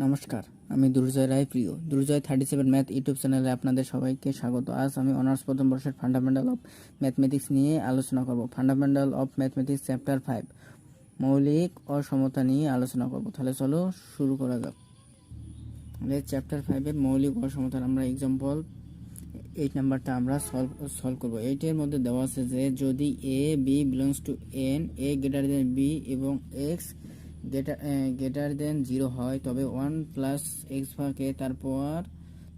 নমস্কার, আমি দুর্জয় রায় প্রিয়। দুর্জয় 37 ম্যাথ ইউটিউব চ্যানেলে আপনাদের সবাইকে স্বাগত। আজ আমি অনার্স প্রথম বর্ষের ফান্ডামেন্টাল অফ ম্যাথমেটিক্স নিয়ে আলোচনা করব। ফান্ডামেন্টাল অফ ম্যাথমেটিক্স চ্যাপ্টার 5 মৌলিক অসমতা নিয়ে আলোচনা করব। তাহলে চলো শুরু করা যাক। তাহলে চ্যাপ্টার 5-এর মৌলিক অসমতার আমরা এক্সাম্পল 8 নাম্বারটা আমরা সলভ করব। 8-এর মধ্যে দেওয়া আছে যে যদি a b belongs to n, a greater than b এবং এক্স গ্রেটার দেন 0 হয়, তবে 1 প্লাস এক্স ভাগ এ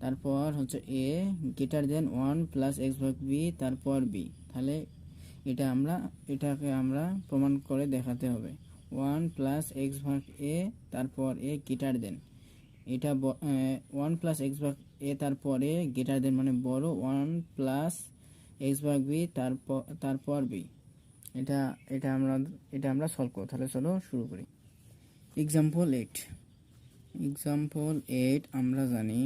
তারপর হচ্ছে এ গ্রেটার দেন 1 প্লাস এক্স ভাগ বি তারপর বি। তাহলে এটাকে আমরা প্রমাণ করে দেখাতে হবে। 1 প্লাস এক্স ভাগ এ তারপর এ গ্রেটার দেন, এটা 1 প্লাস এক্স ভাগ এ তারপরে গ্রেটার দেন মানে বড় 1 প্লাস এক্স ভাগ বি তারপর বি। এটা আমরা সলভ করব। তাহলে চলো শুরু করি। এক্সাম্পল 8 আমরা জানি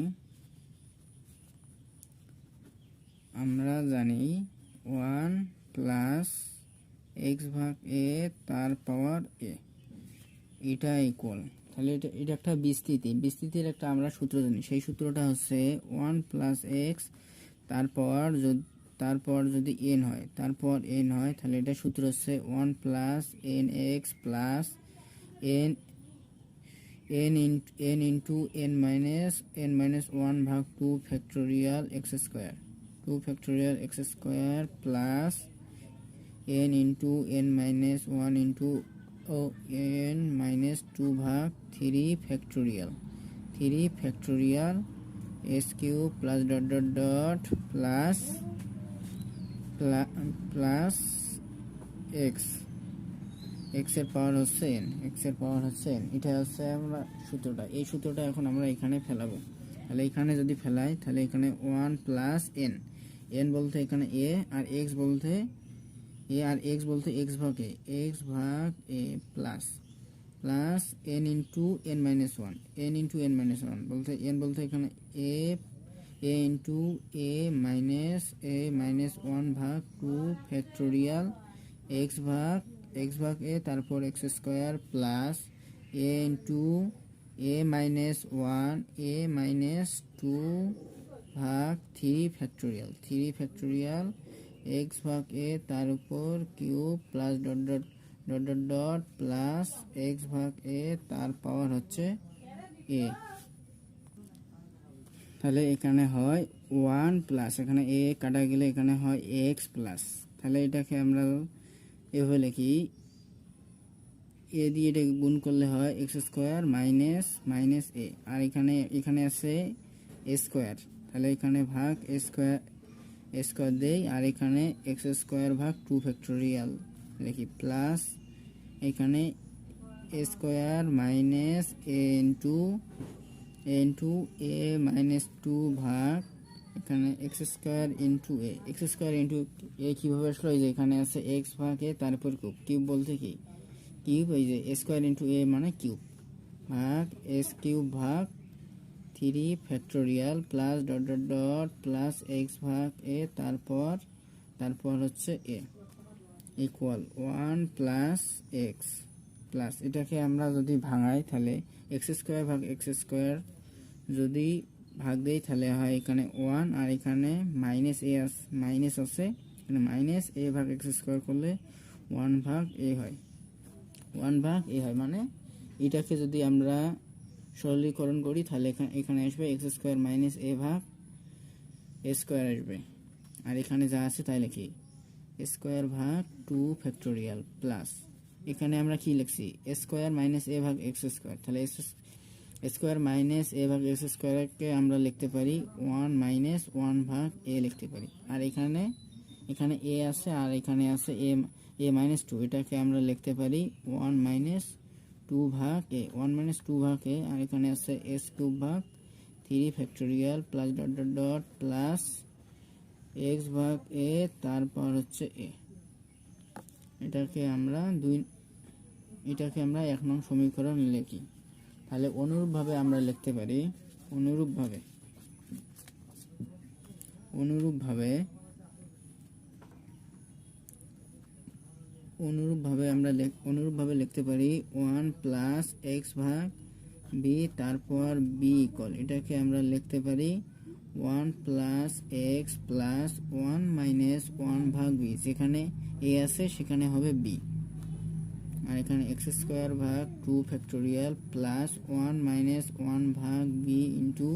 1 প্লাস এক্স ভাগ এ তার পাওয়ার এ এটা ইকুয়াল। তাহলে এটা একটা বিস্তৃতির একটা আমরা সূত্র জানি। সেই সূত্রটা হচ্ছে 1 প্লাস এক্স তারপর যদি এন হয় তাহলে এটা সূত্র হচ্ছে 1 plus n x plus n into n minus 1 ভাগ 2 factorial x square plus n into n minus 1 into n minus 2 ভাগ 3 ফ্যাক্টোরিয়াল এস কিউ প্লাস ডট প্লাস এক্স এর পাওয়ার হচ্ছে এন। এটা হচ্ছে আমরা সূত্রটা। এই সূত্রটা এখন আমরা এখানে ফেলাবো। তাহলে এখানে যদি ফেলাই তাহলে এখানে 1 প্লাস এন বলতে এখানে এ আর এক্স বলতে এক্স ভাগ a plus n into n minus one বলতে এন বলতে এখানে এ ইন্টু এ মাইনাস 1 ভাগ 2 ফ্যাক্টোরিয়াল এক্স ভাগ এ তারপর এক্স স্কোয়ার প্লাস এ ইন্টু এ মাইনাস 2 ভাগ 3 ফ্যাক্টোরিয়াল এক্স ভাগ এ তার উপর cube plus dot plus x ভাগ এ তার পাওয়ার হচ্ছে এ। তাহলে এখানে হয় 1 প্লাস এখানে এ কাটা গেলে এখানে হয় এক্স প্লাস। তাহলে এটাকে আমরা এভাবে লিখি, এ দিয়ে এটা গুণ করলে হয় এক্স স্কোয়ার মাইনাস এ, আর এখানে আছে এ স্কোয়ার। তাহলে এখানে ভাগ এ স্কোয়ার দেই, আর এখানে এক্স স্কোয়ার ভাগ 2 ফ্যাক্টোরিয়াল লিখি প্লাস এখানে এ স্কোয়ার মাইনাস এ ইন্টু এ মাইনাস 2 ভাগ এখানে এক্স স্কোয়ার ইন্টু এ কীভাবে আসলো? এই যে এখানে আছে এক্স ভাগ এ তারপর কিউব বলতে কি কিউব, এই যে স্কোয়ার ইন্টু এ মানে কিউব ভাগ এস কিউব ভাগ 3 factorial plus dot plus x ভাগ এ তারপর হচ্ছে এ ইকুয়াল 1 প্লাস এক্স প্লাস এটাকে আমরা যদি ভাঙাই তাহলে এক্স স্কোয়ার ভাগ এক্স স্কোয়ার যদি ভাগ দেই তাহলে হয় এখানে 1 আর এখানে মাইনাস আছে এখানে মাইনাস এ ভাগ এক্স স্কোয়ার করলে 1 ভাগ এ হয় মানে এটাকে যদি আমরা সরলীকরণ করি তাহলে এখানে আসবে এক্স স্কোয়ার মাইনাস এ ভাগ এ স্কোয়ার আসবে, আর এখানে যা আছে তাই লিখি স্কোয়ার ভাগ 2 ফ্যাক্টোরিয়াল প্লাস এখানে আমরা কি লিখছি স্কোয়ার মাইনাস এ ভাগ এক্স স্কোয়ার। তাহলে স্কোয়ার মাইনাস এ ভাগ এক্স স্কোয়ারকে আমরা লিখতে পারি 1 মাইনাস 1 ভাগ এ লিখতে পারি, আর এখানে এ আছে আর এখানে আছে এ মাইনাস 2, এটাকে আমরা লিখতে পারি 1 মাইনাস 2 ভাগ এ আর এখানে আছে এস কিউব ভাগ 3 factorial plus dot plus x ভাগ এ তারপর হচ্ছে এ। এটাকে আমরা 1 নং সমীকরণ লিখি। তাহলে অনুরূপভাবে আমরা লিখতে পারি অনুরূপভাবে লিখতে পারি 1 প্লাস এক্স ভাগ বি, তারপর বি ইকুয়াল, এটাকে আমরা লিখতে পারি 1 প্লাস এক্স প্লাস 1 মাইনাস 1 ভাগ বি, যেখানে এ আছে সেখানে হবে বি, আর এখানে এক্স স্কোয়ার ভাগ 2 ফ্যাক্টোরিয়াল প্লাস 1 মাইনাস 1 ভাগ বি ইন্টু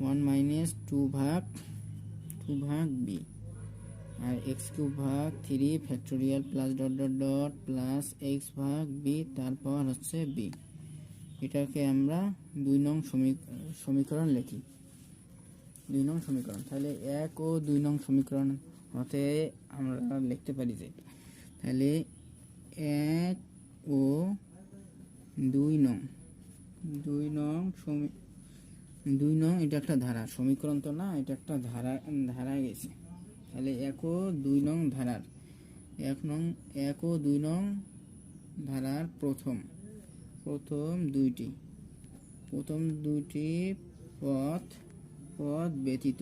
1 মাইনাস 2 ভাগ বি, আর এক্স কিউব ভাগ 3 factorial plus dot dot dot plus x ভাগ বি, তারপর হচ্ছে বি। এটাকে আমরা 2 নং সমীকরণ লিখি। 2 নং সমীকরণ, তাহলে 1 ও 2 নং সমীকরণ হতে আমরা লিখতে পারি যে, তাহলে 1 ও 2 নং, 2 নং এটা একটা ধারা, সমীকরণ তো না, এটা একটা ধারা গেছে। তাহলে 1 ও 2 নং ধারার 1 ও 2 নং ধারার প্রথম দুইটি পথ ব্যতীত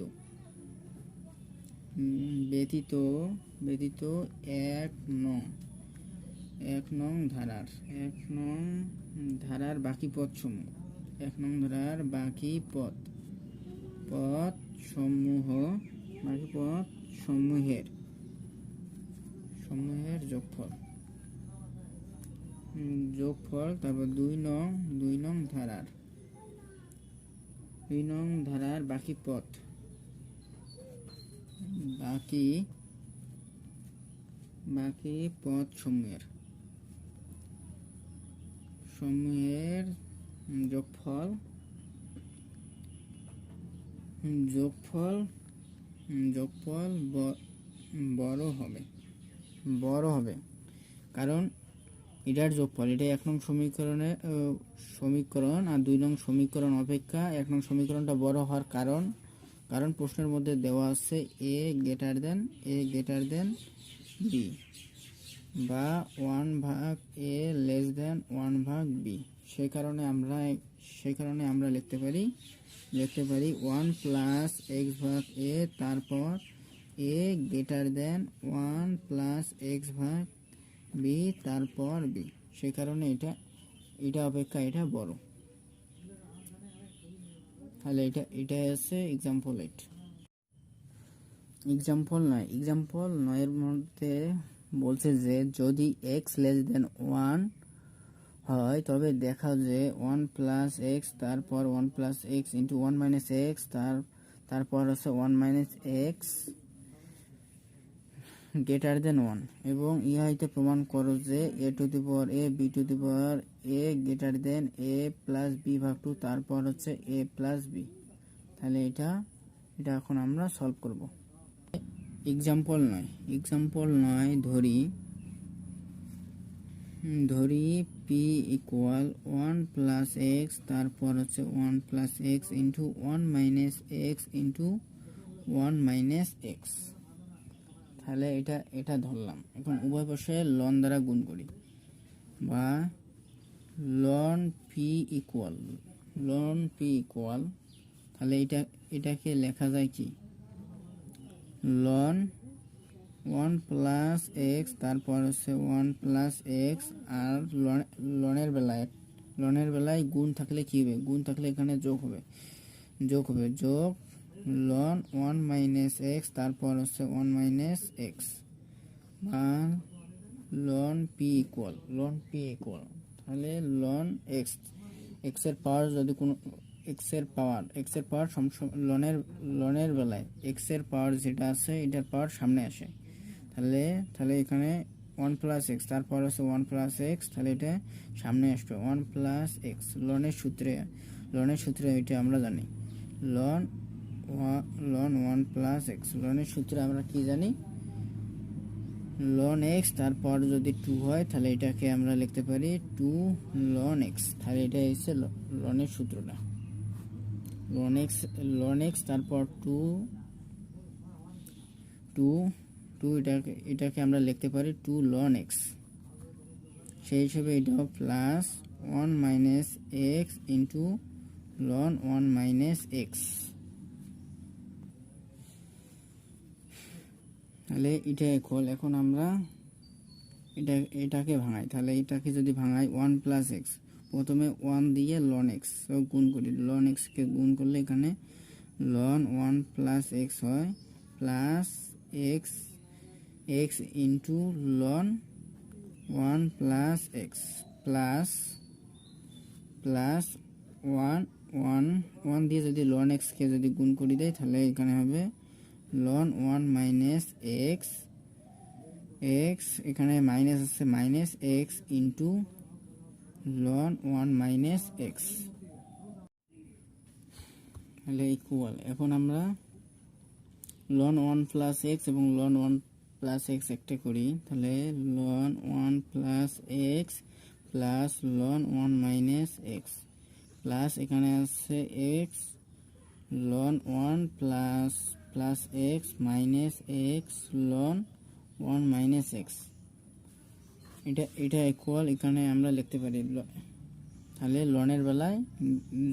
1 নং ধারার বাকি সমূহের যোগফল, তারপর 2 নং ধারার বাকি পথ সমূহের যোগফল বড় হবে, কারণ এটার যোগফল, এটা 1 নং সমীকরণ আর 2 নং সমীকরণ অপেক্ষা 1 নং সমীকরণটা বড় হওয়ার কারণ প্রশ্নের মধ্যে দেওয়া আছে এ গ্রেটার দেন বি, বা 1 ভাগ এ লেস দেন 1 ভাগ বি। সেই কারণে আমরা লিখতে পারি 1 প্লাস এক্স ভাগ এ, তারপর এ গ্রেটার দেন 1 প্লাস এক্স ভাগ বি, তারপর বি। সেই কারণে এটা অপেক্ষা এটা বড়। তাহলে এটা আছে এক্সাম্পল 8। এক্সাম্পল 9 এর মধ্যে বলছে যে যদি এক্স লেস দেন 1 হয় তবে দেখা যে 1 প্লাস এক্স, তারপর 1 plus x into 1 minus x, তারপর হচ্ছে 1 মাইনাস এক্স গ্রেটার দেন 1, এবং ইহাইতে প্রমাণ করো যে a to the power a b to the power a greater than a plus b ভাগ 2, তারপর হচ্ছে এ প্লাস বি। তাহলে এটা এখন আমরা সলভ করব। এক্সাম্পল 9 ধরি পি ইকুয়াল 1 প্লাস এক্স, তারপর হচ্ছে 1 plus x into 1 minus x into 1 minus x. তাহলে এটা ধরলাম। এখন উভয় পাশে লন দ্বারা গুণ করি, বা লন পি ইকুয়াল, তাহলে এটাকে লেখা যায় কি, লন 1 প্লাস এক্স, তারপর হচ্ছে 1 প্লাস এক্স, আর লনের বেলায় গুণ থাকলে কি হবে, গুণ থাকলে এখানে যোগ হবে লন 1 মাইনাস এক্স, তারপর হচ্ছে 1 মাইনাস এক্স, আর লন পি ইকুয়াল, তাহলে লন এক্স এর পাওয়ার, যদি কোনো এক্স এর পাওয়ার লনের বেলায় এক্স এর পাওয়ার যেটা আছে এটার পাওয়ার সামনে আসে, তাহলে এখানে 1 প্লাস এক্স, তারপর হচ্ছে 1 প্লাস এক্স, তাহলে এটা সামনে আসবে 1 প্লাস এক্স। লনের সূত্রে এটা আমরা জানি, লন 1 প্লাস এক্স, লনের সূত্রে আমরা কি জানি, লন এক্স, তারপর যদি 2 হয় তাহলে এটাকে আমরা লিখতে পারি 2 লন এক্স। তাহলে এটা হচ্ছে লনের সূত্রটা, লন এক্স, তারপর 2 এটাকে আমরা লিখতে পারি 2 লন এক্স। সেই হিসেবে এটাও plus 1 minus x into ln 1 minus x. তাহলে এটা ইকুয়াল, এখন আমরা এটাকে ভাঙাই, তাহলে এটাকে যদি ভাঙাই 1 প্লাস এক্স, প্রথমে 1 দিয়ে লন এক্স গুণ করি, লন এক্সকে গুণ করলে এখানে লন 1 প্লাস এক্স হয়, plus x x into ln 1 plus x plus plus 1 দিয়ে যদি লন এক্সকে যদি গুণ করে দেয় তাহলে এখানে হবে লন 1 মাইনাস এক্স এক্স, এখানে মাইনাস আছে minus x into ln 1 minus x, তাহলে ইকুয়াল। এখন আমরা লন 1 প্লাস এক্স এবং লন 1 প্লাস এক্স একটা করি, তাহলে ln 1 plus x plus ln 1 minus x plus এখানে আছে x ln 1 plus plus x minus x ln 1 minus x, এটা ইকুয়াল। এখানে আমরা লিখতে পারি তাহলে লনের বেলায়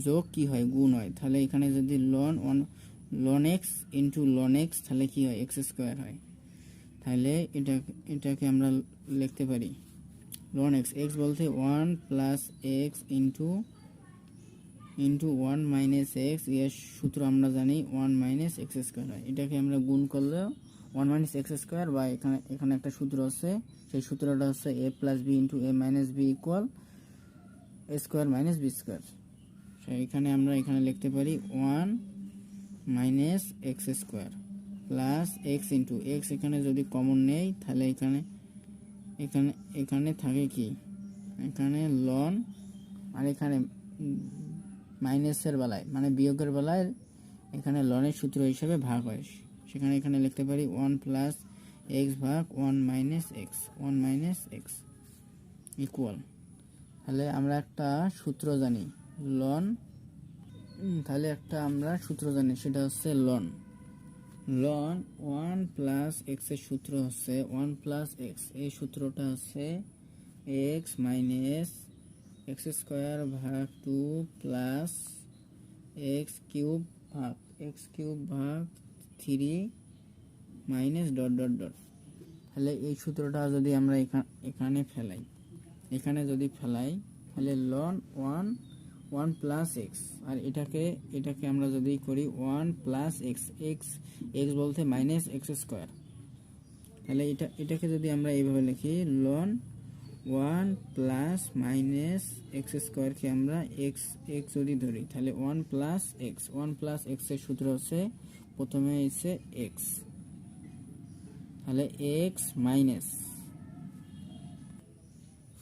যোগ কি হয়, গুণ হয়, তাহলে এখানে যদি ln x into ln x তাহলে কি হয়, এক্স স্কোয়ার হয়। তাহলে এটাকে আমরা লিখতে পারি লন এক্স, এক্স বলতে 1 plus x into 1 minus x, এর সূত্র আমরা জানি 1 মাইনাস এক্স স্কোয়ার হয়। এটাকে আমরা গুণ করলেও 1 মাইনাস এক্স স্কোয়ার, বা এখানে একটা সূত্র আছে, সেই সূত্রটা হচ্ছে এ প্লাস বি ইন্টু এ মাইনাস বি ইকুয়াল এ স্কোয়ার মাইনাস বি স্কোয়ার। এখানে আমরা লিখতে পারি 1 minus x square plus x into x, এখানে যদি কমন নেই তাহলে এখানে থাকে কি, এখানে লন, আর এখানে মাইনাসের বেলায় মানে বিয়োগের বেলায় এখানে লনের সূত্র হিসাবে ভাগ হয়, সেখানে এখানে লিখতে পারি 1 প্লাস এক্স ভাগ 1 মাইনাস এক্স ইকুয়াল। তাহলে আমরা একটা সূত্র জানি লন, সেটা হচ্ছে লন 1 প্লাস এক্স এর সূত্র হচ্ছে 1 প্লাস এক্স, এই সূত্রটা হচ্ছে এক্স মাইনাস এক্স স্কোয়ার ভাগ 2 প্লাস এক্স কিউব ভাগ 3 মাইনাস ডট ডট ডট। তাহলে এই সূত্রটা যদি আমরা এখানে ফেলাই তাহলে লন 1 প্লাস এক্স, আর এটাকে আমরা যদি করি 1 প্লাস এক্স বলতে মাইনাস এক্স স্কোয়ার, তাহলে এটাকে যদি আমরা এইভাবে লিখি লন 1 প্লাস মাইনাস এক্স স্কোয়ারকে আমরা এক্স যদি ধরি তাহলে 1 প্লাস এক্স এর সূত্র হচ্ছে প্রথমে হচ্ছে এক্স, তাহলে এক্স মাইনাস,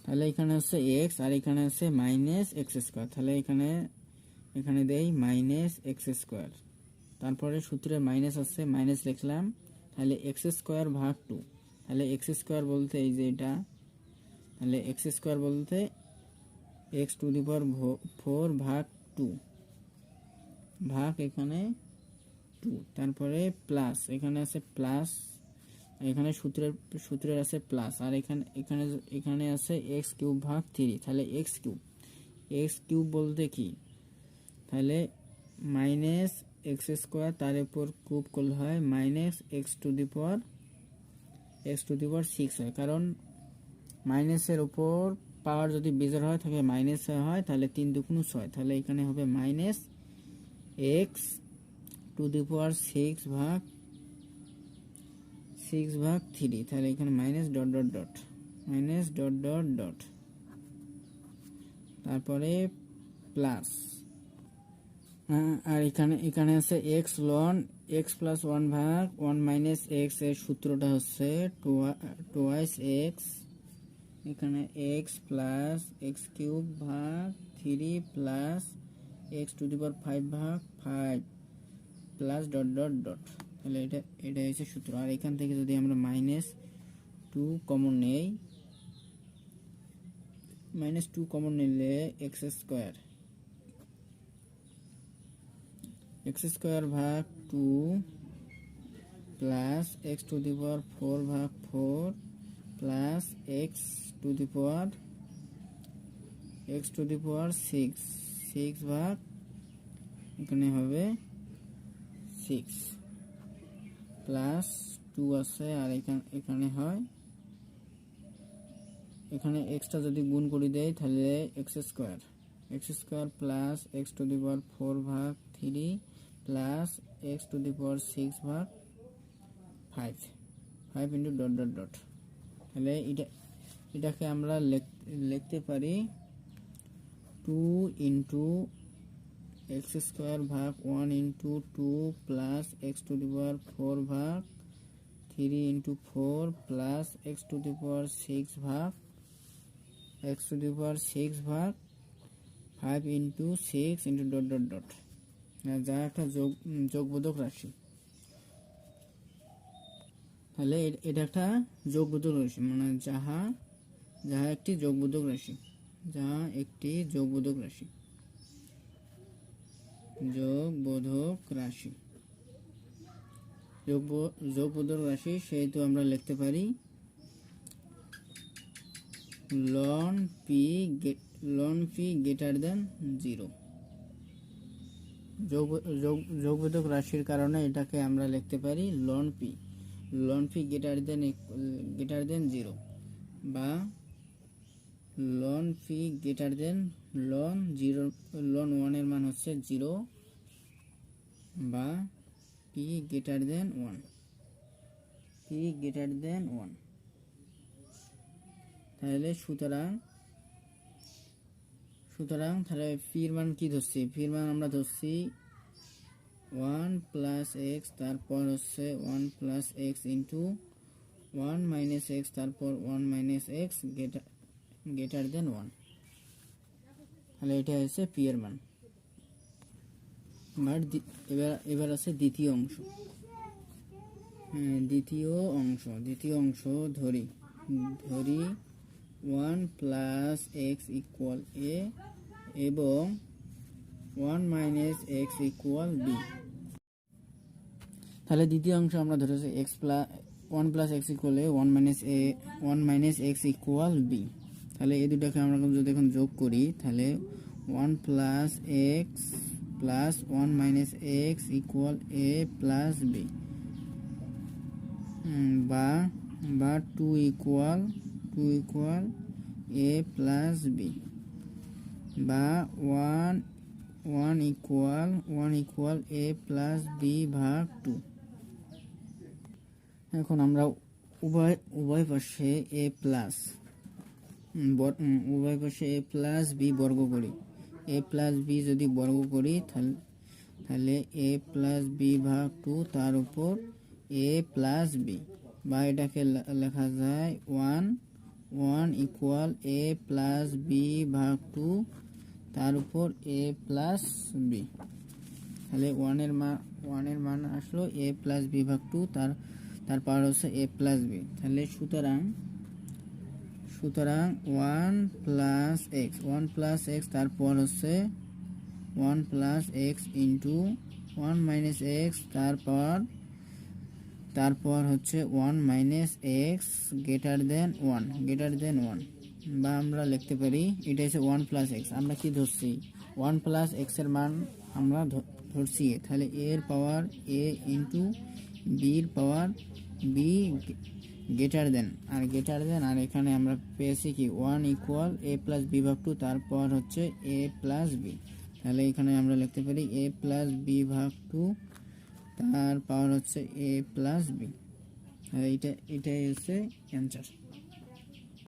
তাহলে এখানে হচ্ছে এক্স আর এখানে হচ্ছে মাইনাস এক্স স্কোয়ার, তাহলে এখানে দেই মাইনাস এক্স স্কোয়ার, তারপরে সূত্রে মাইনাস আছে মাইনাস লিখলাম, তাহলে এক্স স্কোয়ার ভাগ 2, তাহলে এক্স স্কোয়ার বলতে এই যে এটা, তাহলে এক্স স্কোয়ার বলতে এক্স টু দি পাওয়ার 4 ভাগ 2 ভাগ এখানে 2, তারপরে প্লাস এখানে আছে প্লাস, এখানে সূত্রের আছে প্লাস, আর এখানে আছে এক্স কিউব ভাগ 3, তাহলে এক্স কিউব বলতে কি, তাহলে মাইনাস এক্স স্কোয়ার তার উপর কিউব করলে হয় minus x to the power 6 হয়, কারণ মাইনাসের উপর পাওয়ার যদি বিজোড় হয় তাহলে মাইনাস হয়, তাহলে 3 দুগুণ 6, তাহলে এখানে হবে minus x to the power 6 ভাগ 3, তাহলে এখানে মাইনাস ডট ডট ডট, তারপরে প্লাস, আর এখানে আছে এক্স লন এক্স প্লাস 1 ভাগ 1 মাইনাস এক্স, এর সূত্রটা হচ্ছে টুয়াইস এক্স, এখানে এক্স প্লাস এক্স কিউব ভাগ 3 প্লাস এক্স টু দি পাওয়ার 5 ভাগ 5 প্লাস ডট ডট ডট, তাহলে এটা হচ্ছে সূত্র। আর এখান থেকে যদি আমরা মাইনাস 2 কমন নেই, নিলে এক্স স্কোয়ার ভাগ 2 plus x to the power 4 ভাগ 4 plus x to the power 6 ভাগ এখানে হবে 6 প্লাস 2 আছে, আর এখানে হয় এখানে এক্সটা যদি গুণ করে দেয় তাহলে x square plus x to the power 4 ভাগ 3 plus x to the power 6 ভাগ 5 ইন্টু ডট ডট ডট। তাহলে এটাকে আমরা লিখতে পারি 2 ইন্টু এক্স স্কোয়ার ভাগ 1 into 2 plus x to the power 4 ভাগ 3 into 4 plus x to the power 6 ভাগ 5 into 6 into dot dot dot, যা একটা যোগবোধক রাশি। তাহলে এটা একটা যোগবোধক রাশি, মানে যাহা একটি যোগবোধক রাশি, যোগবোধক রাশি সেহেতু আমরা লিখতে পারি লন পি গ্রেটার দেন 0। যোগবোধক রাশির কারণে এটাকে আমরা লিখতে পারি লন পি গ্রেটার দেন 0, বা ln P greater than ln 0, ln 1 এর মান হচ্ছে 0, বা পি গ্রেটার দেন 1। তাহলে সুতরাং তাহলে পির মান কি ধরছি? পির মান আমরা ধরছি 1 প্লাস এক্স, তারপর হচ্ছে 1 plus x into 1 minus x, তারপর 1 মাইনাস এক্স গ্রেটার দেন 1। তাহলে এটা হচ্ছে পি এর মান। এবার আছে দ্বিতীয় অংশ ধরি 1 প্লাস এক্স ইকুয়াল এ এবং 1 মাইনাস এক্স ইকুয়াল বি। তাহলে দ্বিতীয় অংশ আমরা ধরেছি 1 প্লাস এক্স ইকুয়াল এ, 1 মাইনাস এক্স ইকুয়াল বি। তাহলে এই দুটাকে আমরা যদি এখন যোগ করি তাহলে 1 plus x plus 1 minus x equal a plus b, বা 2 ইকুয়াল এ প্লাস বি, বা 1 ইকুয়াল এ প্লাস বি ভাগ 2। এখন আমরা উভয় পাশে এ প্লাস বি বর্গ করি। এ প্লাস বি যদি বর্গ করি তাহলে এ প্লাস বি ভাগ 2 তার উপর এ প্লাস বি, বা এটাকে লেখা যায় 1 ইকুয়াল এ প্লাস বি ভাগ 2 তার উপর এ প্লাস বি। তাহলে 1 এর মান আসলো এ প্লাস বি ভাগ 2, তার পাওয়ার হচ্ছে এ প্লাস বি। তাহলে সুতরাং 1 প্লাস এক্স তারপর হচ্ছে 1 plus x into 1 minus x তারপর হচ্ছে 1 মাইনাস এক্স গ্রেটার দেন 1, বা আমরা লিখতে পারি এটা হচ্ছে 1 প্লাস এক্স। আমরা কি ধরছি? 1 প্লাস এক্স এর মান আমরা ধরছি, তাহলে এর পাওয়ার এ ইন্টু বির পাওয়ার বি গ্রেটার দেন, আর এখানে আমরা পেয়েছি কি 1 ইকুয়াল এ প্লাস বি ভাগ 2 তারপর হচ্ছে এ প্লাস বি। তাহলে এখানে আমরা লিখতে পারি এ প্লাস বি ভাগ 2 তার পাওয়ার হচ্ছে এ প্লাস বি। এটাই হচ্ছে অ্যান্সার।